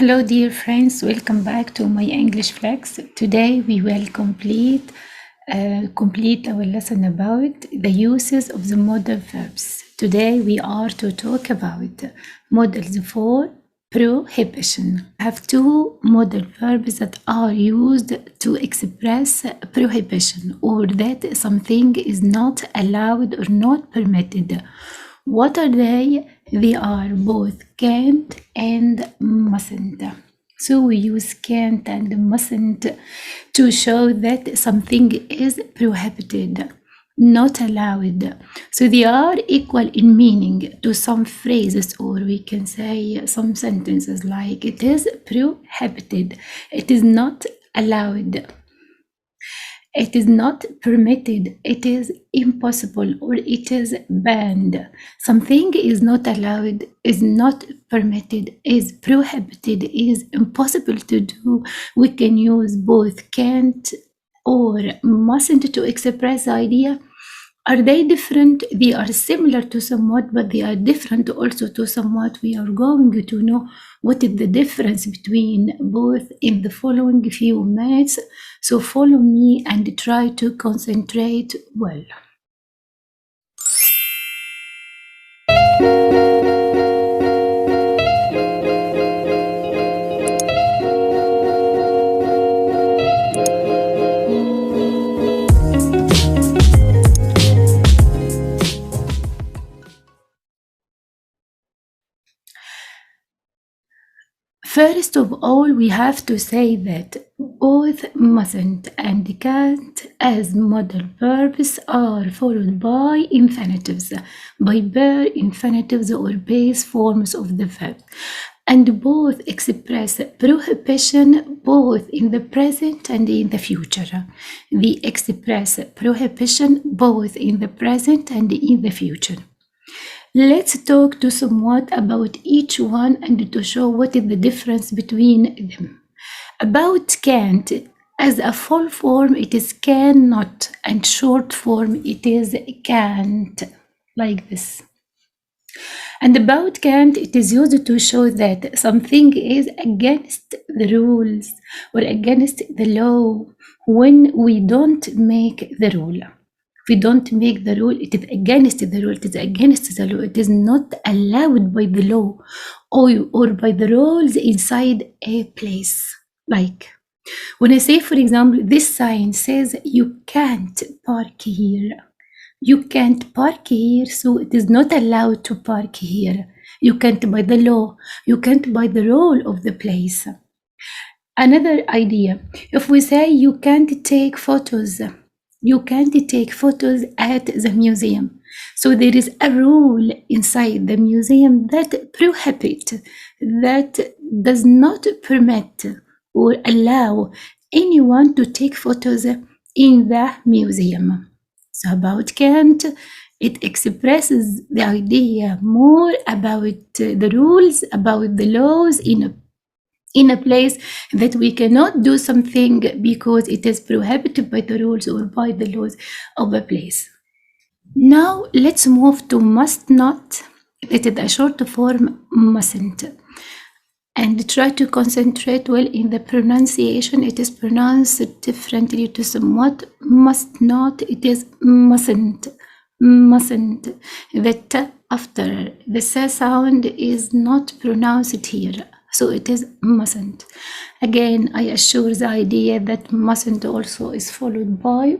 Hello, dear friends. Welcome back to my English Flex. Today we will complete our lesson about the uses of the modal verbs. Today we are to talk about modals for prohibition. I have two modal verbs that are used to express prohibition, or that something is not allowed or not permitted. What are they? They are both can't and mustn't. So we use can't and mustn't to show that something is prohibited, not allowed. So they are equal in meaning to some phrases, or we can say some sentences like it is prohibited, it is not allowed, it is not permitted, it is impossible, or it is banned. Something is not allowed, is not permitted, is prohibited, is impossible to do. We can use both can't or mustn't to express the idea. Are they different? They are similar to somewhat, but they are different also to somewhat. We are going to know what is the difference between both in the following few minutes. So follow me and try to concentrate well. First of all, we have to say that both mustn't and can't as modal verbs are followed by infinitives, by bare infinitives or base forms of the verb, and both express prohibition both in the present and in the future. They express prohibition both in the present and in the future. Let's talk to somewhat about each one and to show what is the difference between them. About can't, as a full form it is cannot, and short form it is can't, like this. And about can't, it is used to show that something is against the rules or against the law when we don't make the rule. If we don't make the rule, it is against the rule, it is against the law, it is not allowed by the law or by the rules inside a place. Like when I say, for example, this sign says you can't park here. You can't park here, so it is not allowed to park here. You can't by the law, you can't by the rule of the place. Another idea, if we say you can't take photos, you can't take photos at the museum. So there is a rule inside the museum that prohibits, that does not permit or allow anyone to take photos in the museum. So about can't, it expresses the idea more about the rules, about the laws in a place that we cannot do something because it is prohibited by the rules or by the laws of a place. Now let's move to must not. It is a short form mustn't. And try to concentrate well in the pronunciation. It is pronounced differently to somewhat. Must not, it is mustn't. Mustn't. The t after the s sound is not pronounced here. So it is mustn't. Again, I assure the idea that mustn't also is followed by,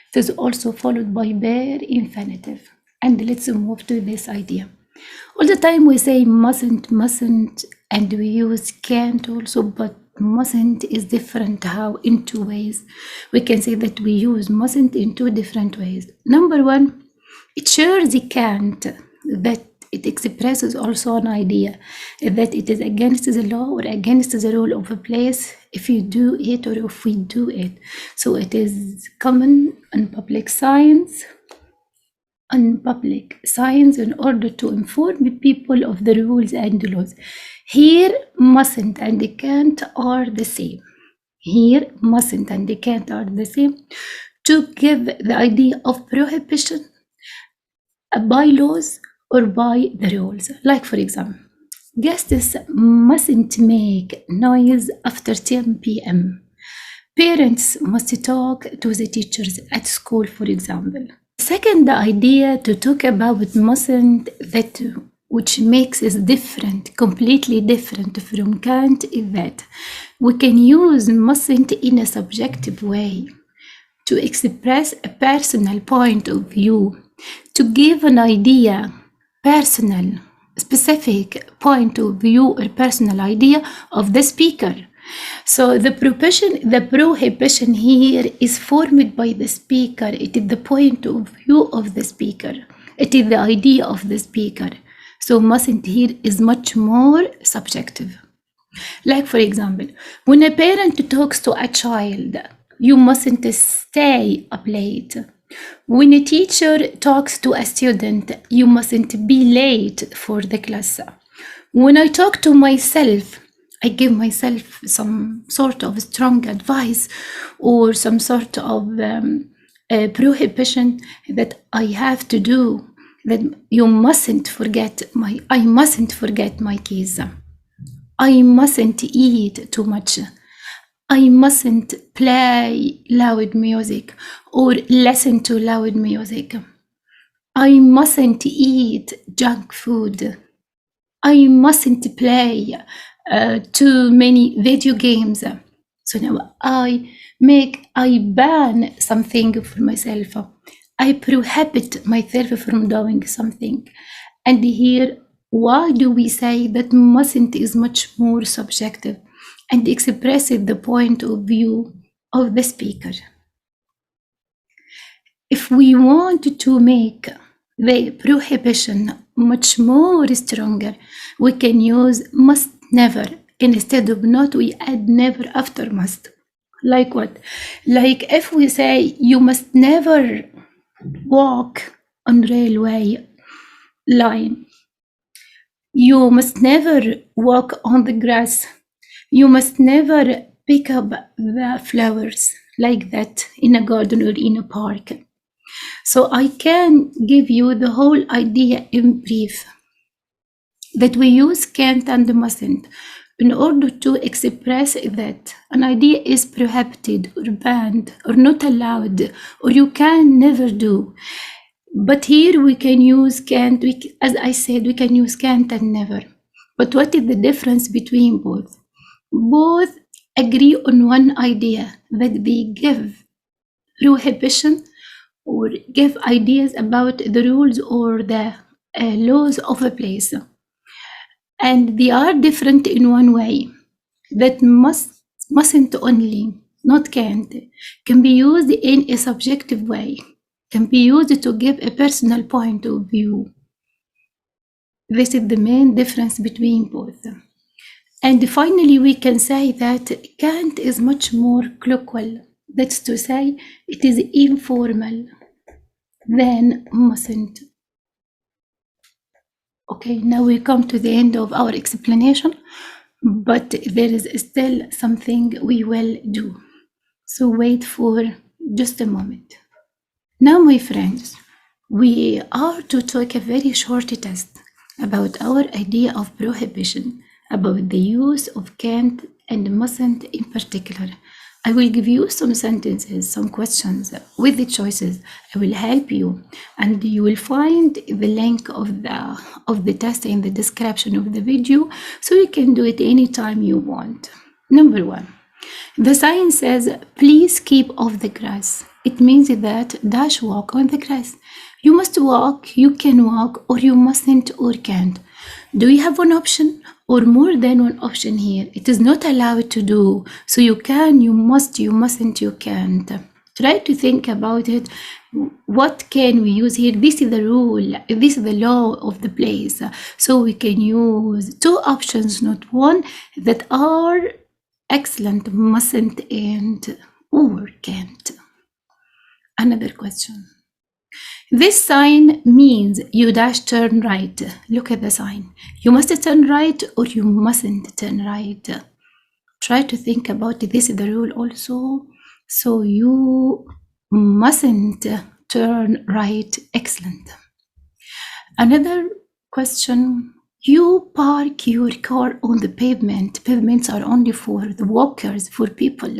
it is also followed by bare infinitive. And let's move to this idea. All the time we say mustn't, and we use can't also, but mustn't is different. How? In two ways. We can say that we use mustn't in two different ways. Number one, it shows the can't, that it expresses also an idea that it is against the law or against the rule of a place if you do it or if we do it. So it is common in public signs in order to inform people of the rules and laws. Here, mustn't and can't are the same. Here, mustn't and can't are the same to give the idea of prohibition by laws or by the rules. Like for example, Guests mustn't make noise after 10 p.m. Parents must talk to the teachers at school, for example. Second idea to talk about mustn't, that which makes it different, completely different from can't, is that we can use mustn't in a subjective way to express a personal point of view, to give an idea, personal, specific point of view or personal idea of the speaker. So the prohibition here is formed by the speaker. It is the point of view of the speaker. It is the idea of the speaker. So mustn't here is much more subjective. Like, for example, when a parent talks to a child, you mustn't stay up late. When a teacher talks to a student, you mustn't be late for the class. When I talk to myself, I give myself some sort of strong advice or some sort of prohibition that I have to do, that you mustn't forget I mustn't forget my keys. I mustn't eat too much. I mustn't play loud music or listen to loud music. I mustn't eat junk food. I mustn't play too many video games. So now I ban something for myself. I prohibit myself from doing something. And here, why do we say that mustn't is much more subjective and expresses the point of view of the speaker? If we want to make the prohibition much more stronger, we can use must never. Instead of not, we add never after must. Like what? Like if we say you must never walk on railway line. You must never walk on the grass. You must never pick up the flowers like that in a garden or in a park. So I can give you the whole idea in brief, that we use can't and mustn't in order to express that an idea is prohibited or banned or not allowed, or you can never do. But here we can use can't, as I said, we can use can't and never. But what is the difference between both? Both agree on one idea, that they give prohibition or give ideas about the rules or the laws of a place. And they are different in one way, that mustn't only, not can't, can be used in a subjective way, can be used to give a personal point of view. This is the main difference between both. And finally, we can say that can't is much more colloquial. That's to say, it is informal than mustn't. Okay, now we come to the end of our explanation, but there is still something we will do. So wait for just a moment. Now, my friends, we are to take a very short test about our idea of prohibition, about the use of can't and mustn't in particular. I will give you some sentences, some questions with the choices. I will help you, and you will find the link of the test in the description of the video, so you can do it anytime you want. Number one, the sign says, please keep off the grass. It means that dash walk on the grass. You must walk, you can walk, or you mustn't or can't. Do you have one option or more than one option here? It is not allowed to do. So you can, you must, you mustn't, you can't. Try to think about it. What can we use here? This is the rule. This is the law of the place. So we can use two options, not one, that are excellent, mustn't and or can't. Another question. This sign means you dash turn right. Look at the sign. You must turn right or you mustn't turn right. Try to think about it. This is the rule also. So you mustn't turn right. Excellent. Another question. You park your car on the pavement. Pavements are only for the walkers, for people.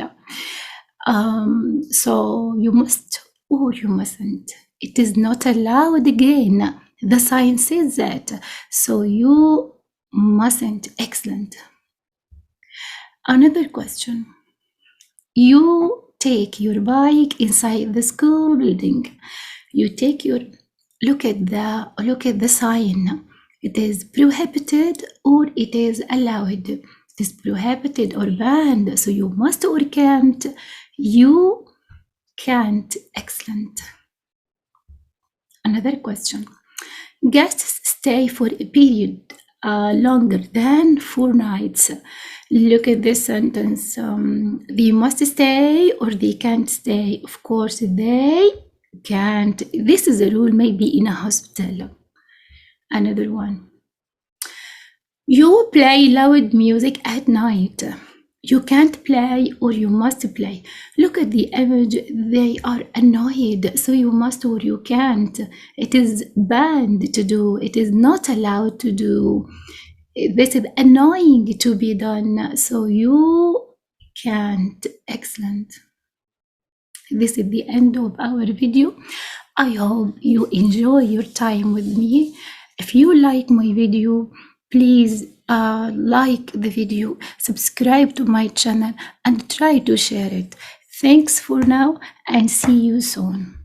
So you must or you mustn't. It is not allowed again. The sign says that. So you mustn't. Excellent. Another question. You take your bike inside the school building. You take your look at the sign. It is prohibited or it is allowed. It is prohibited or banned. So you must or can't. You can't. Excellent. Another question. Guests stay for a period longer than 4 nights. Look at this sentence. They must stay or they can't stay. Of course, they can't. This is a rule maybe in a hospital. Another one. You play loud music at night. You can't play or you must play. Look at the image. They are annoyed. So you must or you can't. It is banned to do. It is not allowed to do. This is annoying to be done. So you can't. Excellent. This is the end of our video. I hope you enjoy your time with me. If you like my video, please like the video, subscribe to my channel, and try to share it. Thanks for now and see you soon.